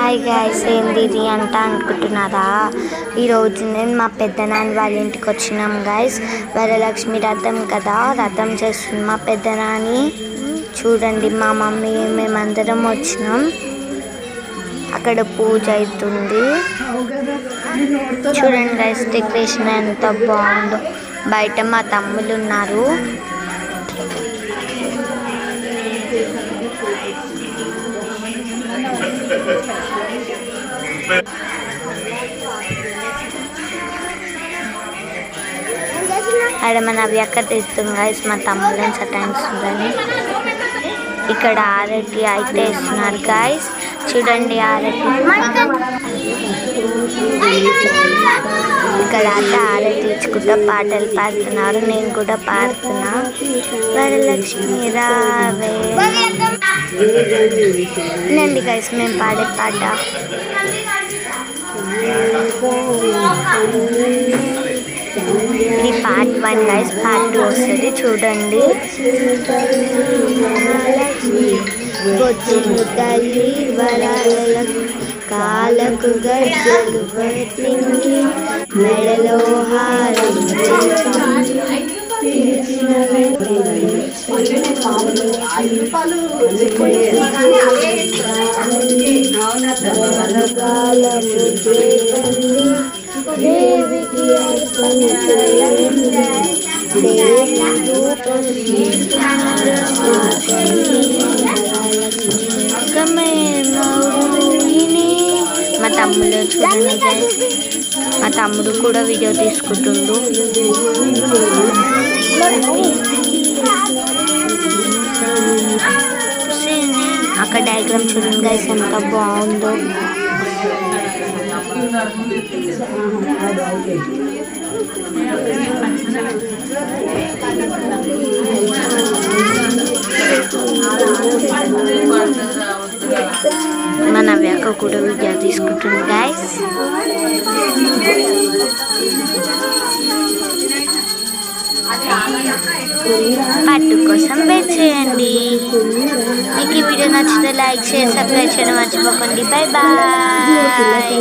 Hi guys, ఏంది ఇది అంట అనుకుంటున్నారా? ఈరోజు నేను మా పెద్దనాన్న వాళ్ళ ఇంటికి వచ్చినాం గైస్. వరలక్ష్మి రథం కదా, రథం చేస్తుంది మా పెద్దనాని. చూడండి, మా మమ్మీ మేమందరం వచ్చినాం. అక్కడ పూజ అవుతుంది. చూడండి గైస్, డెకరేషన్ ఎంత బాగుందో. బయట మా తమ్ముళ్ళు ఉన్నారు. ఆడ మన అవ్యక్క తెస్తుంది గైస్, మా తమ్ముళ్ళని సతాయిస్తుందని. ఇక్కడ ఆరతి అయితే ఇస్తున్నారు గైస్. చూడండి ఆరతి. ఇక్కడ అంతా ఆరతి ఇచ్చుకుంటా పాటలు పాడుతున్నారు. నేను కూడా పాడుతున్నా. వరలక్ష్మి రావే నండి గైస్, మేము పాడే పాట. ఇది పార్ట్ 1 గైస్. పార్ట్ 2 వస్తుంది చూడండి. వచ్చిన తల్లి వరాలకు కాలకు గజ్జలు పట్టింది, మెడలో హారం దేవికి మా తమ్ముడు చూడండి గైస్, మా తమ్ముడు కూడా వీడియో తీసుకుంటుండు. అక్కడ డయాగ్రామ్ చూడండి గైస్, ఎంత బాగుందో. మన వ్యాక కూడా వీడియో తీసుకుంటుంది గైస్. పట్టు కోసం వెయిట్ చేయండి. మీకు ఈ వీడియో నచ్చితే లైక్ షేర్ సబ్స్క్రైబ్ చేయడం మర్చిపోకండి. Bye bye.